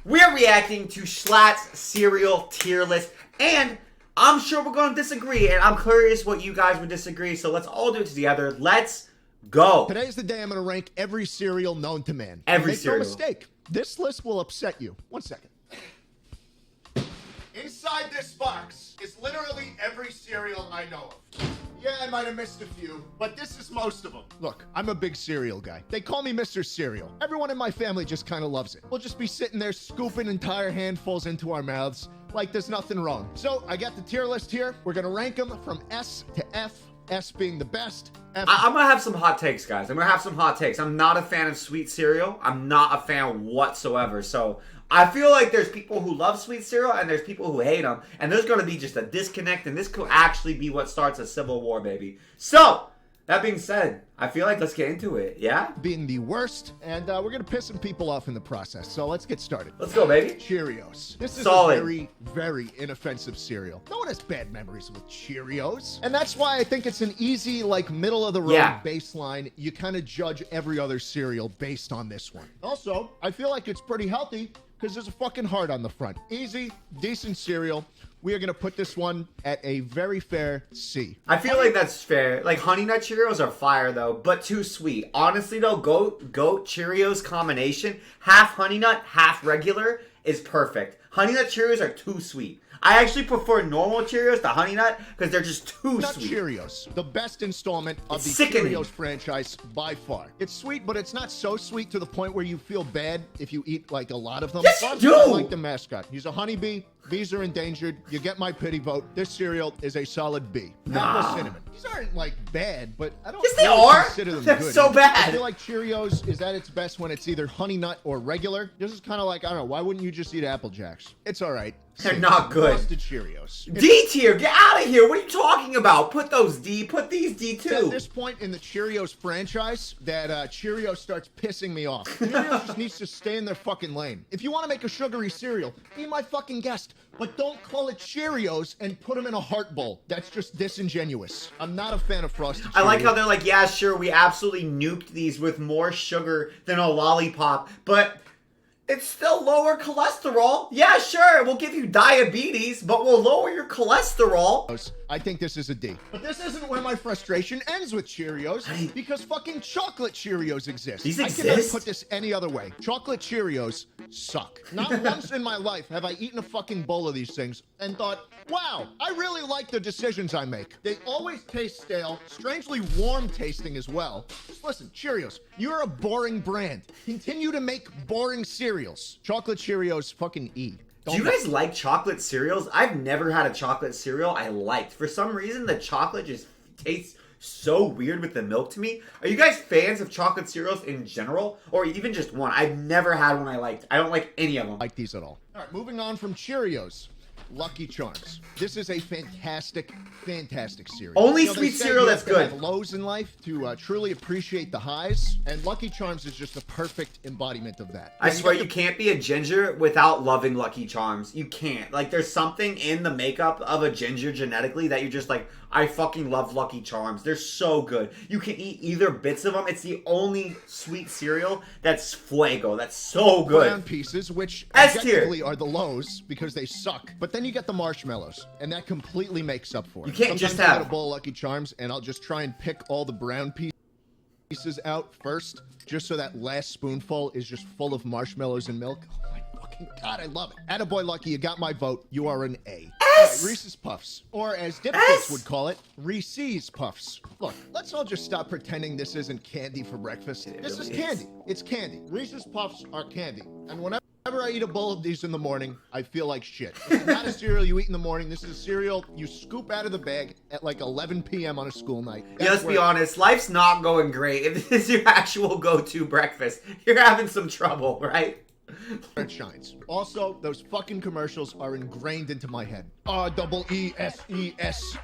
we're reacting to Schlatt's cereal tier list, and I'm sure we're going to disagree, and I'm curious what you guys would disagree, so let's all do it together. Let's go. Today's the day I'm going to rank every cereal known to man. Every Make cereal. no mistake, this list will upset you. 1 second. Inside this box is literally every cereal I know of. Yeah, I might have missed a few, but this is most of them. Look, I'm a big cereal guy. They call me Mr. Cereal. Everyone in my family just kind of loves it. We'll just be sitting there scooping entire handfuls into our mouths like there's nothing wrong. So I got the tier list here. We're going to rank them from S to F. S being the best. I'm going to have some hot takes, guys. I'm going to have some hot takes. I'm not a fan of sweet cereal. I'm not a fan whatsoever. So I feel like there's people who love sweet cereal and there's people who hate them. And there's going to be just a disconnect. And this could actually be what starts a civil war, baby. So, that being said, I feel like let's get into it. Yeah? Being the worst. And we're going to piss some people off in the process. So let's get started. Let's go, baby. Cheerios. This is Solid. a very, very inoffensive cereal. No one has bad memories with Cheerios. And that's why I think it's an easy, like, middle-of-the-road baseline. You kind of judge every other cereal based on this one. Also, I feel like it's pretty healthy because there's a fucking heart on the front. Easy, decent cereal. We are going to put this one at a very fair C. I feel like that's fair. Like, Honey Nut Cheerios are fire, though, but too sweet. Honestly, though, Goat Cheerios combination, half Honey Nut, half regular, is perfect. Honey Nut Cheerios are too sweet. I actually prefer normal Cheerios to Honey Nut because they're just too Nut sweet. Cheerios, the best installment of the Sickening. Cheerios franchise by far. It's sweet, but it's not so sweet to the point where you feel bad if you eat like a lot of them. Yes, you do! I like the mascot. He's a honeybee. Bees are endangered. You get my pity vote. This cereal is a solid B. Apple cinnamon. These aren't like bad, but I don't Yes, they really are. consider them They're good. so bad. I feel like Cheerios is at its best when it's either Honey Nut or regular. This is kind of like, I don't know, why wouldn't you just eat Apple Jacks? It's all right. They're not good. Frosted Cheerios. D tier, get out of here. What are you talking about? Put those D, put these D It's too. at this point in the Cheerios franchise that Cheerios starts pissing me off. Cheerios just needs to stay in their fucking lane. If you want to make a sugary cereal, be my fucking guest. But don't call it Cheerios and put them in a heart bowl. That's just disingenuous. I'm not a fan of Frosted Cheerios. I like how they're like, yeah, sure, we absolutely nuked these with more sugar than a lollipop, but it's still lower cholesterol. Yeah, sure, we'll give you diabetes, but we'll lower your cholesterol. I think this is a D. But this isn't where my frustration ends with Cheerios, because fucking chocolate Cheerios exist. These I cannot exist? put this any other way. Chocolate Cheerios suck. Not once in my life have I eaten a fucking bowl of these things and thought, wow, I really like the decisions I make. They always taste stale, strangely warm tasting as well. Just listen, Cheerios, you're a boring brand. Continue to make boring cereals. Chocolate Cheerios fucking E. Do you guys like chocolate cereals? I've never had a chocolate cereal I liked. For some reason, the chocolate just tastes so weird with the milk to me. Are you guys fans of chocolate cereals in general? Or even just one? I've never had one I liked. I don't like any of them. Like these at all. All right, moving on from Cheerios. Lucky Charms. This is a fantastic, fantastic cereal. Only they sweet say cereal you that's have to good. have lows in life to truly appreciate the highs, and Lucky Charms is just a perfect embodiment of that. I swear you can't be a ginger without loving Lucky Charms. You can't. Like, there's something in the makeup of a ginger genetically that you're just like, I fucking love Lucky Charms. They're so good. You can eat either bits of them. It's the only sweet cereal that's fuego. That's so good. Brown pieces, which S tier. objectively are the lows because they suck. But then you get the marshmallows, and that completely makes up for it. You can't Sometimes just I get have a bowl of Lucky Charms, and I'll just try and pick all the brown pieces out first, just so that last spoonful is just full of marshmallows and milk. Oh my fucking God, I love it. Attaboy Lucky, you got my vote. You are an A. S. Reese's Puffs, or as S. Dipkits would call it, Reese's Puffs. Look, let's all just stop pretending this isn't candy for breakfast. This is candy. It's candy. Reese's Puffs are candy. And whenever I eat a bowl of these in the morning, I feel like shit. This is not a cereal you eat in the morning. This is a cereal you scoop out of the bag at like 11 p.m. on a school night. Yeah, let's be honest. Life's not going great. If this is your actual go-to breakfast, you're having some trouble, right? It shines. Also, those fucking commercials are ingrained into my head. R-E-E-S-E-S.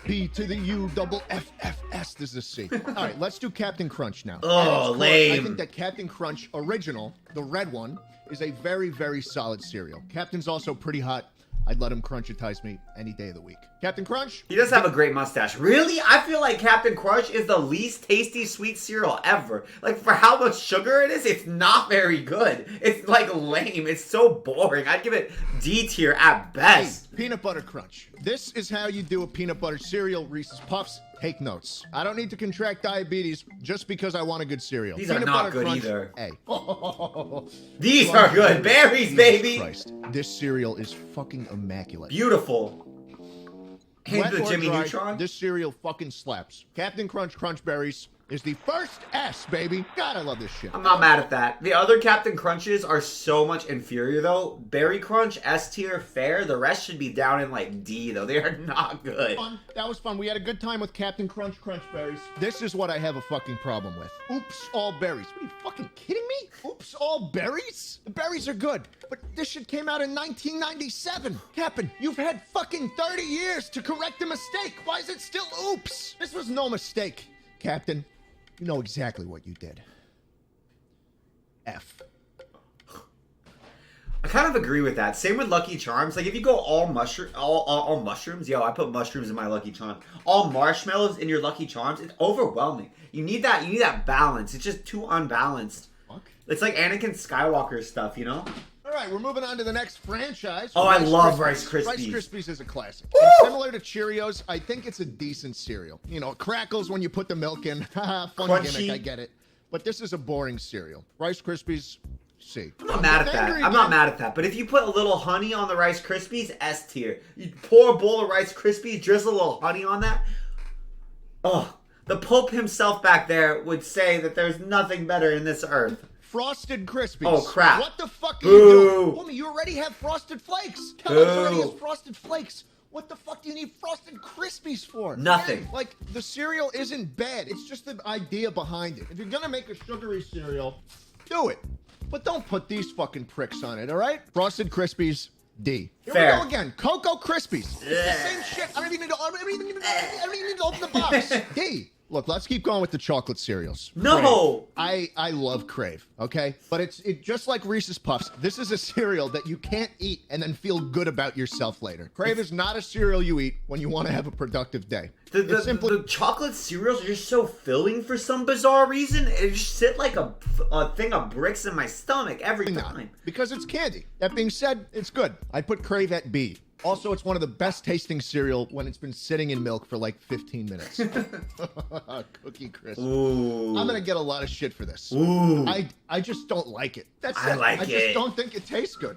P to the U double F-F-S. This is a C. All right, let's do Captain Crunch now. Oh, lame. I think that Captain Crunch Original, the red one, is a very, very solid cereal. Captain's also pretty hot. I'd let him crunchitize me any day of the week. Captain Crunch? He does have a great mustache. Really? I feel like Captain Crunch is the least tasty sweet cereal ever. Like, for how much sugar it is, it's not very good. It's, like, lame. It's so boring. I'd give it D tier at best. Hey, peanut butter crunch. This is how you do a peanut butter cereal, Reese's Puffs. Take notes. I don't need to contract diabetes just because I want a good cereal. These Peanut are not butter good crunch, either. A. These are good. Berries, baby. Christ. This cereal is fucking immaculate. Beautiful. Hands Wet to the or Jimmy dry, Neutron. this cereal fucking slaps. Captain Crunch Crunch Berries is the first S, baby. God, I love this shit. I'm not mad at that. The other Captain Crunches are so much inferior, though. Berry Crunch, S tier, fair. The rest should be down in, like, D, though. They are not good. Fun. That was fun. We had a good time with Captain Crunch Crunch Berries. This is what I have a fucking problem with. Oops, all berries. What, are you fucking kidding me? Oops, all berries? The berries are good, but this shit came out in 1997. Captain, you've had fucking 30 years to correct a mistake. Why is it still oops? This was no mistake, Captain. You know exactly what you did. F. I kind of agree with that. Same with Lucky Charms. Like, if you go all mushrooms, yo, I put mushrooms in my Lucky Charms. All marshmallows in your Lucky Charms, it's overwhelming. You need that balance. It's just too unbalanced. Fuck. It's like Anakin Skywalker stuff, you know? All right, we're moving on to the next franchise. Oh, I love Rice Krispies. Rice Krispies is a classic. Woo! And similar to Cheerios, I think it's a decent cereal. You know, it crackles when you put the milk in. Haha, fun Crunchy. gimmick, I get it. But this is a boring cereal. Rice Krispies, C. I'm not mad at that. I'm not mad at that. But if you put a little honey on the Rice Krispies, S tier. You pour a bowl of Rice Krispies, drizzle a little honey on that. Oh, the Pope himself back there would say that there's nothing better in this earth. Frosted Krispies. Oh, crap. What the fuck are Boo. you doing? Woman, you already have Frosted Flakes. Kellogg's Boo. already has Frosted Flakes. What the fuck do you need Frosted Krispies for? Nothing. Like, the cereal isn't bad. It's just the idea behind it. If you're gonna make a sugary cereal, do it. But don't put these fucking pricks on it, all right? Frosted Krispies, D. Here Fair. we go again. Cocoa Krispies. It's the same shit. I don't even need to open the box. D. Look, let's keep going with the chocolate cereals. No. Crave. I love Crave, okay? But it's just like Reese's Puffs. This is a cereal that you can't eat and then feel good about yourself later. Crave is not a cereal you eat when you want to have a productive day. The chocolate cereals are just so filling for some bizarre reason. It just sit like a thing of bricks in my stomach every time. Because it's candy. That being said, it's good. I put Crave at B. Also, it's one of the best tasting cereal when it's been sitting in milk for like 15 minutes. Cookie Crisp. Ooh. I'm going to get a lot of shit for this. Ooh. I just don't like it. That's I it. like I it. just don't think it tastes good.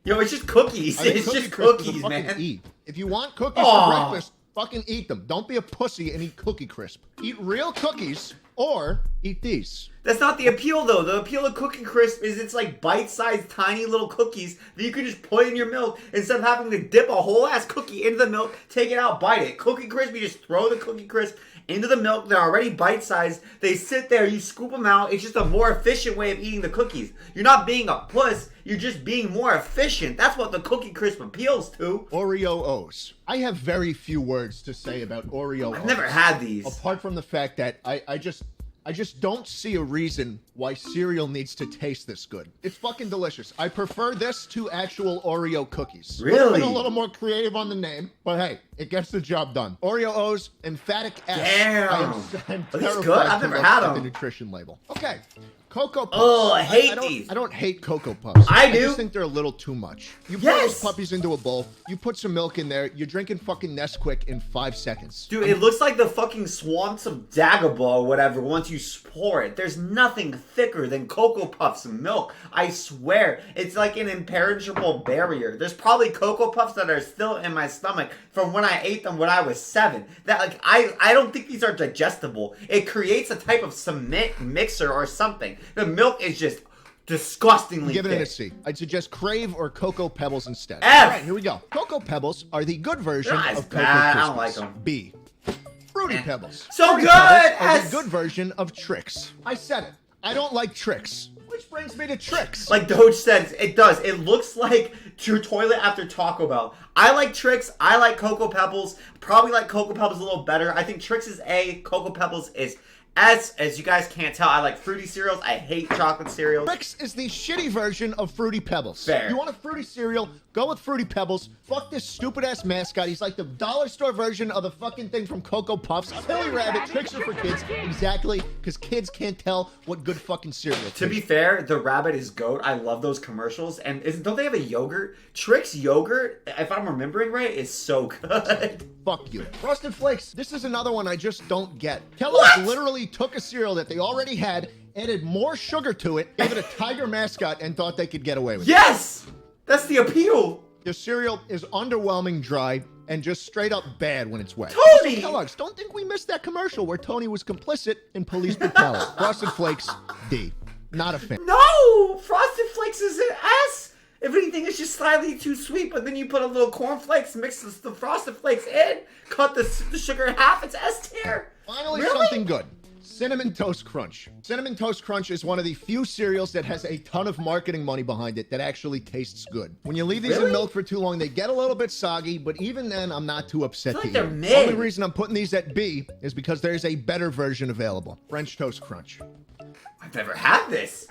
Yo, it's just cookies. I think It's just Crisp is a cookies, fucking man. E. If you want cookies Aw. for breakfast, fucking eat them. Don't be a pussy and eat Cookie Crisp. Eat real cookies or eat these. That's not the appeal, though. The appeal of Cookie Crisp is it's like bite-sized, tiny little cookies that you can just put in your milk instead of having to dip a whole-ass cookie into the milk, take it out, bite it. Cookie Crisp, you just throw the Cookie Crisp into the milk. They're already bite-sized. They sit there. You scoop them out. It's just a more efficient way of eating the cookies. You're not being a puss. You're just being more efficient. That's what the Cookie Crisp appeals to. Oreo O's. I have very few words to say about Oreo O's. I've never had these. Apart from the fact that I just don't see a reason why cereal needs to taste this good. It's fucking delicious. I prefer this to actual Oreo cookies. Really? A little more creative on the name, but hey, it gets the job done. Oreo O's, emphatic S. Damn. I'm Are these terrified good? I've to never look had at the them. nutrition label. Okay. Cocoa Puffs. Oh, I hate don't, these. I don't hate Cocoa Puffs. I do. just think they're a little too much. You put Yes. those puppies into a bowl, you put some milk in there, you're drinking fucking Nesquik in 5 seconds. Dude, it looks like the fucking swamps of Dagobah or whatever once you pour it. There's nothing thicker than Cocoa Puffs and milk. I swear. It's like an impenetrable barrier. There's probably Cocoa Puffs that are still in my stomach from when I ate them when I was 7. That like I don't think these are digestible. It creates a type of cement mixer or something. The milk is just disgustingly Give it thick. a C. I'd suggest Crave or Cocoa Pebbles instead. F. All right, here we go. Cocoa Pebbles are the good version They're not as of Cocoa bad. Krispies. I don't like 'em. B. Fruity Pebbles. So Fruity good! Pebbles are S. the good version of Trix. I said it. I don't like Trix. Which brings me to Trix. Like Doge said, it does. It looks like your toilet after Taco Bell. I like Trix. I like Cocoa Pebbles. Probably like Cocoa Pebbles a little better. I think Trix is A. Cocoa Pebbles is As you guys can't tell, I like fruity cereals. I hate chocolate cereals. Trix is the shitty version of Fruity Pebbles. Fair. You want a fruity cereal? Go with Fruity Pebbles. Fuck this stupid-ass mascot. He's like the dollar store version of the fucking thing from Cocoa Puffs. Silly Rabbit, Trix are for kids. Exactly, because kids can't tell what good fucking cereal is. To be fair, the rabbit is goat. I love those commercials. And don't they have a yogurt? Trix yogurt, if I'm remembering right, is so good. Fuck you. Frosted Flakes, this is another one I just don't get. Kellogg's literally took a cereal that they already had, added more sugar to it, gave it a tiger mascot, and thought they could get away with it. Yes! That's the appeal. The cereal is underwhelming dry and just straight up bad when it's wet. Tony! Kellogg's, don't think we missed that commercial where Tony was complicit in police brutality. Frosted Flakes, D. Not a fan. No! Frosted Flakes is an S! If anything, it's just slightly too sweet, but then you put a little cornflakes, mix the Frosted Flakes in, cut the sugar in half, it's S tier. Finally, Really? something good. Cinnamon Toast Crunch. Cinnamon Toast Crunch is one of the few cereals that has a ton of marketing money behind it that actually tastes good. When you leave these in milk for too long, they get a little bit soggy, but even then, I'm not too upset I to feel like they're eat. mid. The only reason I'm putting these at B is because there's a better version available. French Toast Crunch. I've never had this.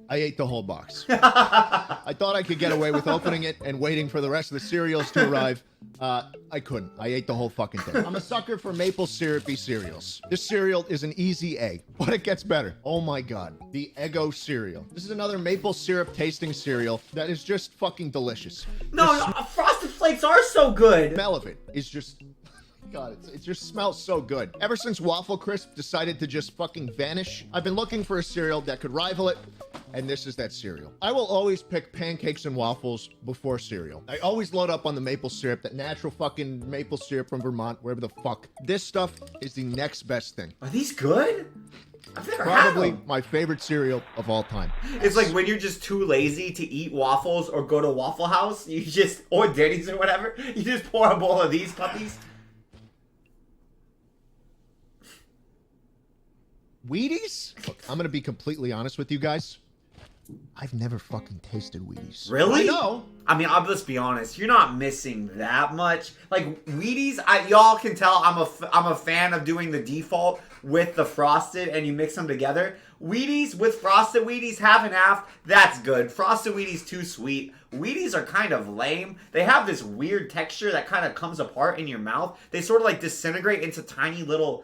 I ate the whole box. I thought I could get away with opening it and waiting for the rest of the cereals to arrive. I couldn't. I ate the whole fucking thing. I'm a sucker for maple syrupy cereals. This cereal is an easy A, but it gets better. Oh my god. The Eggo cereal. This is another maple syrup tasting cereal that is just fucking delicious. No, Frosted Flakes are so good. The smell of it is just... God, it just smells so good. Ever since Waffle Crisp decided to just fucking vanish, I've been looking for a cereal that could rival it, and this is that cereal. I will always pick pancakes and waffles before cereal. I always load up on the maple syrup, that natural fucking maple syrup from Vermont, wherever the fuck. This stuff is the next best thing. Are these good? I've never had Probably them. my favorite cereal of all time. It's like when you're just too lazy to eat waffles or go to Waffle House, you just, or Denny's or whatever, you just pour a bowl of these puppies. Wheaties? Look, I'm gonna be completely honest with you guys. I've never fucking tasted Wheaties. Really? I know. I mean, let's be honest. You're not missing that much. Like Wheaties, y'all can tell I'm a fan of doing the default with the frosted, and you mix them together. Wheaties with frosted Wheaties, half and half. That's good. Frosted Wheaties too sweet. Wheaties are kind of lame. They have this weird texture that kind of comes apart in your mouth. They sort of like disintegrate into tiny little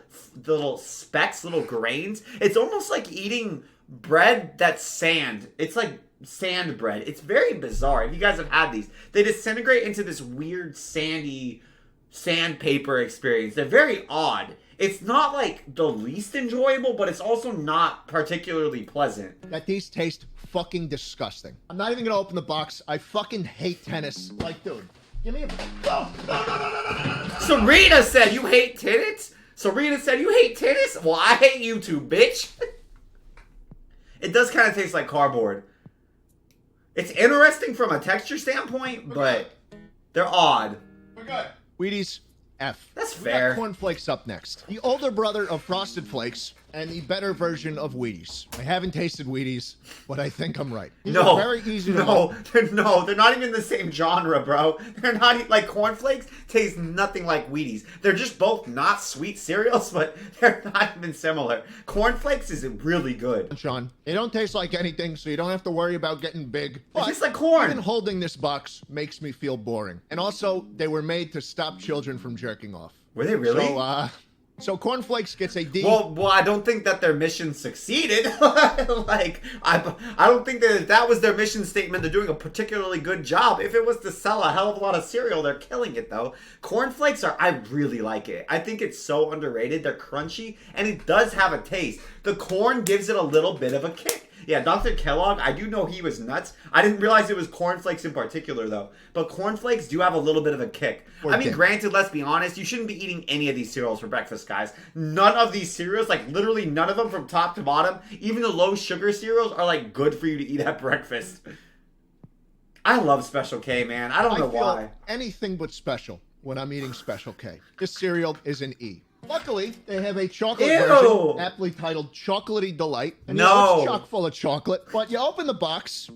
specks, little grains. It's almost like eating bread that's sand. It's like sand bread. It's very bizarre. If you guys have had these, they disintegrate into this weird sandy sandpaper experience. They're very odd. It's not like the least enjoyable, but it's also not particularly pleasant. That these taste fucking disgusting. I'm not even gonna open the box. I fucking hate tennis. Like, dude, give me a... Oh, no. Serena said you hate tennis? Serena said you hate tennis? Well, I hate you too, bitch. It does kind of taste like cardboard. It's interesting from a texture standpoint, but they're odd. We're good. Wheaties, F. That's We fair. got cornflakes up next. The older brother of Frosted Flakes and the better version of Wheaties. I haven't tasted Wheaties, but I think I'm right. These No, are very easy to they're not even the same genre, bro. They're not like cornflakes. Taste nothing like Wheaties. They're just both not sweet cereals, but they're not even similar. Cornflakes is really good. Sean, they don't taste like anything, so you don't have to worry about getting big. It's just like corn. Even holding this box makes me feel boring. And also, they were made to stop children from jerking off. Were they really? So cornflakes gets a D. Well, I don't think that their mission succeeded. Like, I don't think that if that was their mission statement, they're doing a particularly good job. If it was to sell a hell of a lot of cereal, they're killing it, though. Cornflakes I really like it. I think it's so underrated. They're crunchy, and it does have a taste. The corn gives it a little bit of a kick. Yeah, Dr. Kellogg, I do know he was nuts. I didn't realize it was cornflakes in particular, though. But cornflakes do have a little bit of a kick. I mean, granted, let's be honest, you shouldn't be eating any of these cereals for breakfast, guys. None of these cereals, like literally none of them from top to bottom, even the low sugar cereals are like good for you to eat at breakfast. I love Special K, man. I don't know why. Anything but special when I'm eating Special K. This cereal is an E. Luckily, they have a chocolate version, aptly titled Chocolatey Delight. And it's chock full of chocolate. But you open the box,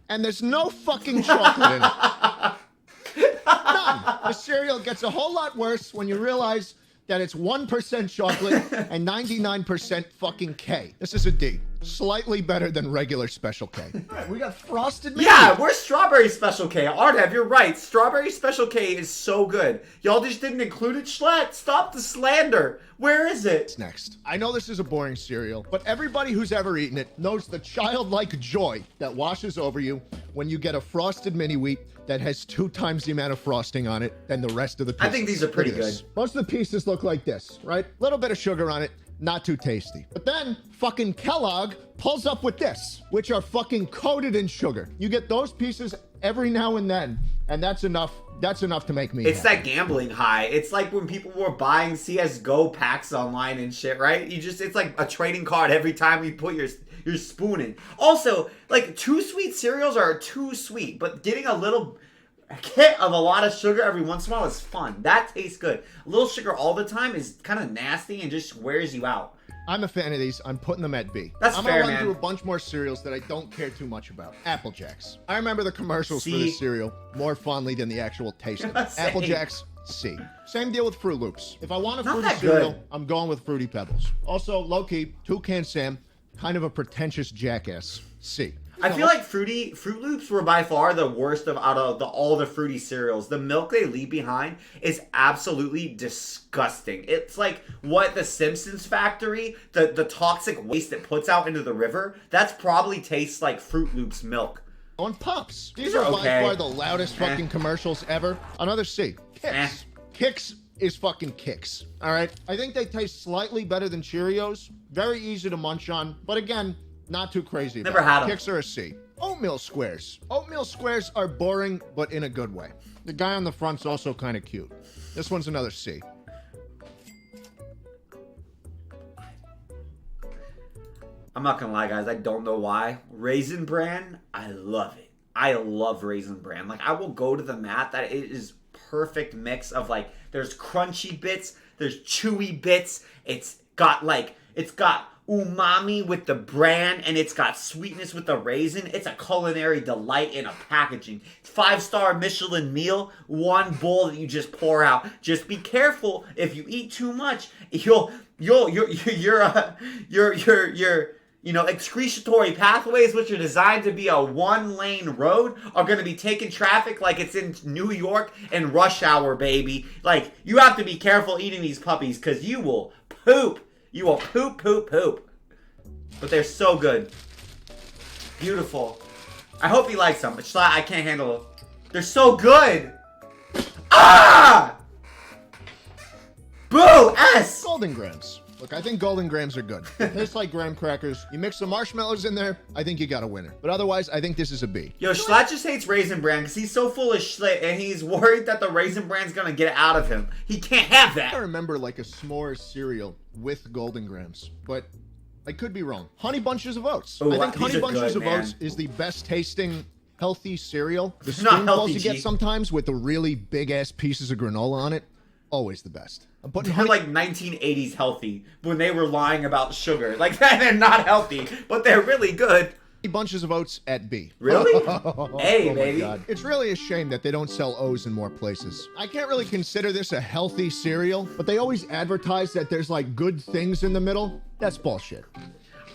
and there's no fucking chocolate in it. None. The cereal gets a whole lot worse when you realize that it's 1% chocolate and 99% fucking K. This is a D. Slightly better than regular Special K. All right, we got frosted mini. Yeah, we're strawberry Special K. Ardev, you're right. Strawberry Special K is so good. Y'all just didn't include it. Schlatt, stop the slander. Where is it? What's next? I know this is a boring cereal, but everybody who's ever eaten it knows the childlike joy that washes over you when you get a frosted mini wheat that has 2 times the amount of frosting on it than the rest of the pieces. I think these are pretty good. Most of the pieces look like this, right? Little bit of sugar on it. Not too tasty. But then fucking Kellogg pulls up with this, which are fucking coated in sugar. You get those pieces every now and then, and that's enough. That's enough to make me It's happy. that gambling high. It's like when people were buying CS:GO packs online and shit, right? It's like a trading card every time you put your spoon in. Also, like, too sweet cereals are too sweet, but getting a little hit of a lot of sugar every once in a while is fun. That tastes good. A little sugar all the time is kind of nasty and just wears you out. I'm a fan of these. I'm putting them at B. That's I'm fair, gonna run man. through a bunch more cereals that I don't care too much about. Apple Jacks. I remember the commercials for C. this cereal more fondly than the actual taste of it. Same. Apple Jacks, C. Same deal with Fruit Loops. If I want a Not fruity that cereal, good. I'm going with Fruity Pebbles. Also, low-key, Toucan Sam, kind of a pretentious jackass. C. I feel like Fruit Loops were by far the worst out of all the fruity cereals. The milk they leave behind is absolutely disgusting. It's like what the Simpsons factory, the toxic waste it puts out into the river, that's probably tastes like Fruit Loops milk. On Pops. These These are are by okay. far the loudest fucking commercials ever. Another C. Kix. Kix is fucking Kix. All right? I think they taste slightly better than Cheerios. Very easy to munch on. But again, not too crazy about Never had it. 'em. Kix are a C. Oatmeal Squares. Oatmeal Squares are boring, but in a good way. The guy on the front's also kind of cute. This one's another C. I'm not gonna lie, guys. I don't know why. Raisin Bran, I love it. I love Raisin Bran. Like, I will go to the mat that it is perfect mix of, like, there's crunchy bits, there's chewy bits. It's got umami with the bran, and it's got sweetness with the raisin. It's a culinary delight in a packaging. 5-star Michelin meal, one bowl that you just pour out. Just be careful. If you eat too much, your excretory pathways, which are designed to be a 1-lane road, are going to be taking traffic like it's in New York and rush hour, baby. Like, you have to be careful eating these puppies, because you will poop. You will poop, poop, poop. But they're so good. Beautiful. I hope he likes them, but Schlatt, I can't handle them. They're so good. Ah! Boo! S! Golden Grams. Look, I think Golden Grams are good. They taste like graham crackers. You mix some marshmallows in there, I think you got a winner. But otherwise, I think this is a B. Yo, Schlatt just hates Raisin Bran because he's so full of shit and he's worried that the Raisin Bran's gonna get it out of him. He can't have I that. remember like a s'mores cereal with Golden Grams, but I could be wrong. Honey Bunches of Oats. Ooh, I think these Honey are Bunches good, of Oats man. is the best tasting healthy cereal. The It's not spoonfuls healthy, you get G. sometimes with the really big ass pieces of granola on it, always the best. I'm putting They're honey. like 1980s healthy when they were lying about sugar. Like, they're not healthy, but they're really good. Bunches of Oats at B. Really? Hey, Oh my baby. God. It's really a shame that they don't sell O's in more places. I can't really consider this a healthy cereal, but they always advertise that there's like good things in the middle. That's bullshit.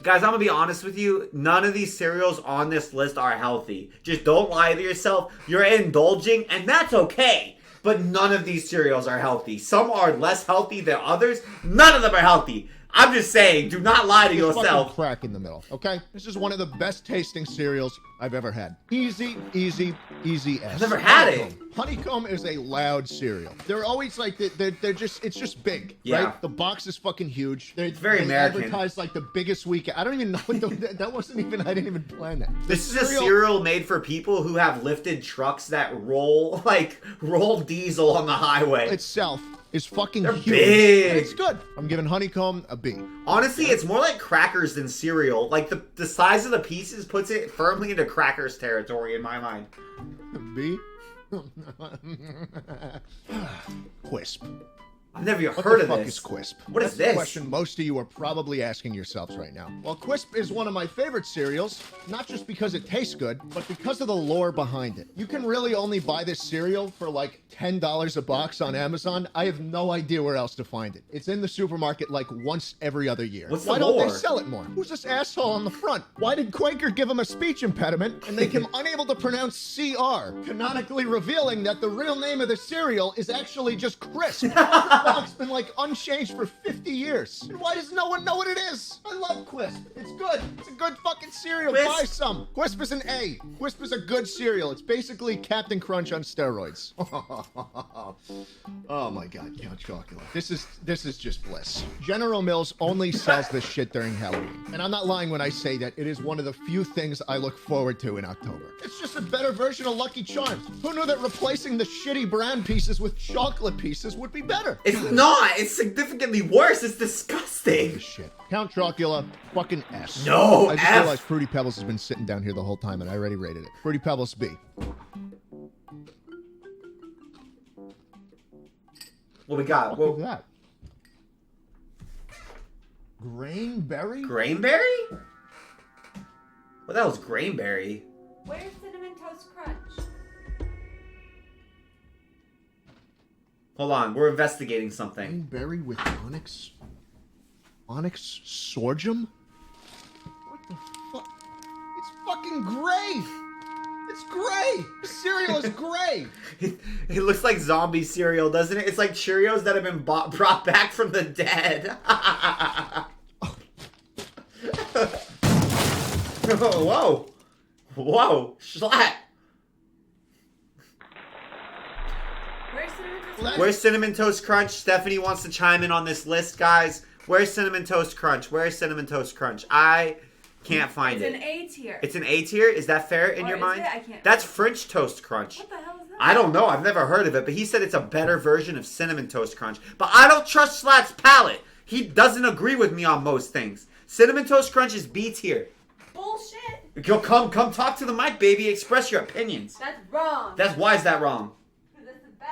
Guys, I'm gonna be honest with you. None of these cereals on this list are healthy. Just don't lie to yourself. You're indulging, and that's okay. But none of these cereals are healthy. Some are less healthy than others. None of them are healthy. I'm just saying, do not lie to There's fucking yourself. crack in the middle, okay? This is one of the best tasting cereals I've ever had. Easy, easy, easy S. I've never had it. Honeycomb is a loud cereal. They're always like, they're just, it's just big, Yeah. right? The box is fucking huge. It's very American. advertised like the biggest week. I don't even know what that wasn't even, I didn't even plan that. This is a cereal made for people who have lifted trucks that roll diesel on the highway. Itself is fucking They're huge. big. And it's good. I'm giving Honeycomb a B. Honestly, it's more like crackers than cereal. Like, the size of the pieces puts it firmly into crackers territory in my mind. B? Quisp. I've never even What heard the of fuck this. is Quisp? What is That's this? the question most of you are probably asking yourselves right now. Well, Quisp is one of my favorite cereals, not just because it tastes good, but because of the lore behind it. You can really only buy this cereal for like $10 a box on Amazon. I have no idea where else to find it. It's in the supermarket like once every other year. What's the Why don't lore? they sell it more? Who's this asshole on the front? Why did Quaker give him a speech impediment and make him unable to pronounce CR, canonically revealing that the real name of the cereal is actually just Crisp? The dog's been like unchanged for 50 years. And why does no one know what it is? I love Quisp. It's good. It's a good fucking cereal. Quisp? Buy some. Quisp is an A. Quisp is a good cereal. It's basically Captain Crunch on steroids. Oh my God, Count Chocula. This is just bliss. General Mills only sells this shit during Halloween. And I'm not lying when I say that it is one of the few things I look forward to in October. It's just a better version of Lucky Charms. Who knew that replacing the shitty brown pieces with chocolate pieces would be better? It's not. It's significantly worse. It's disgusting. Shit. Count Chocula, fucking S. No, I just F. realized Fruity Pebbles has been sitting down here the whole time and I already rated it. Fruity Pebbles B. What we got? What was that? Grainberry? Grainberry? What the hell is Grainberry? Where's Cinnamon Toast Crunch? Hold on, we're investigating something. Grainberry with Onyx sorghum? What the fuck? It's fucking gray! It's gray! The cereal is gray! It looks like zombie cereal, doesn't it? It's like Cheerios that have been brought back from the dead. Whoa. Whoa. Schlatt. Where's Cinnamon Toast Crunch? Stephanie wants to chime in on this list, guys. Where's Cinnamon Toast Crunch? Where's Cinnamon Toast Crunch? I can't find it. It's an A tier. It's an A tier? Is that fair in Or your is mind? it? I can't. That's French Toast Crunch. What the hell is that? I don't know. I've never heard of it, but he said it's a better version of Cinnamon Toast Crunch. But I don't trust Schlatt's palate. He doesn't agree with me on most things. Cinnamon Toast Crunch is B tier. Bullshit. Yo, come talk to the mic, baby. Express your opinions. That's wrong. Why is that wrong? Because it's the best.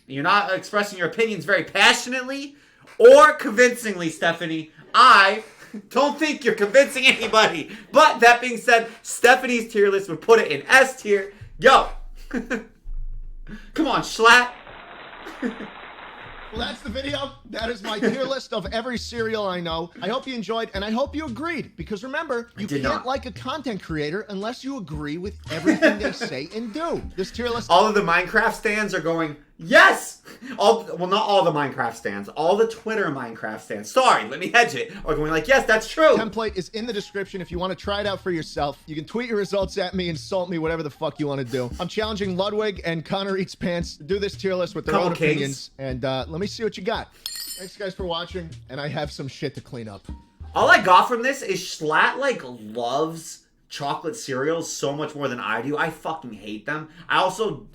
You're not expressing your opinions very passionately or convincingly, Stephanie. I don't think you're convincing anybody. But that being said, Stephanie's tier list would put it in S tier. Yo. Come on, Schlatt. Well, that's the video. That is my tier list of every cereal I know. I hope you enjoyed, and I hope you agreed. Because remember, you can't like a content creator unless you agree with everything they say and do. This tier list... All of the Minecraft stands are going, yes! Well, not all the Minecraft stands. All the Twitter Minecraft stands. Sorry, let me hedge it. Are going like, yes, that's true. Template is in the description if you want to try it out for yourself. You can tweet your results at me, insult me, whatever the fuck you want to do. I'm challenging Ludwig and Connor Eats Pants to do this tier list with their own opinions. And let me see what you got. Thanks, guys, for watching. And I have some shit to clean up. All I got from this is Schlatt, like, loves chocolate cereals so much more than I do. I fucking hate them. I also...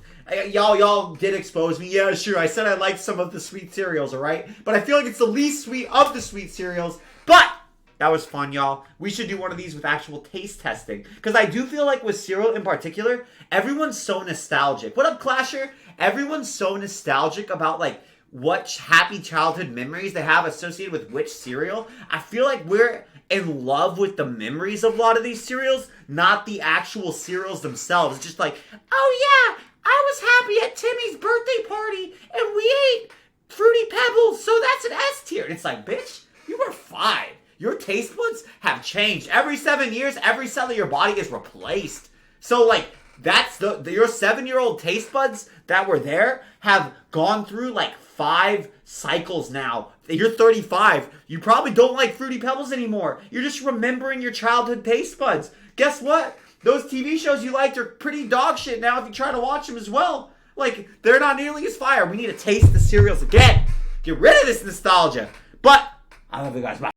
Y'all did expose me. Yeah, sure. I said I liked some of the sweet cereals, alright? But I feel like it's the least sweet of the sweet cereals. But that was fun, y'all. We should do one of these with actual taste testing. Because I do feel like with cereal in particular, everyone's so nostalgic. What up, Clasher? Everyone's so nostalgic about, like, what happy childhood memories they have associated with which cereal. I feel like we're in love with the memories of a lot of these cereals, not the actual cereals themselves. It's just like, oh yeah, I was happy at Timmy's birthday party and we ate Fruity Pebbles, so that's an S tier. And it's like, bitch, you were 5. Your taste buds have changed. Every 7 years, every cell of your body is replaced. So, like, that's your 7-year-old taste buds that were there have gone through, like, 5 cycles now. You're 35. You probably don't like Fruity Pebbles anymore. You're just remembering your childhood taste buds. Guess what? Those TV shows you liked are pretty dog shit now if you try to watch them as well. Like, they're not nearly as fire. We need to taste the cereals again. Get rid of this nostalgia. But, I love you guys. Bye.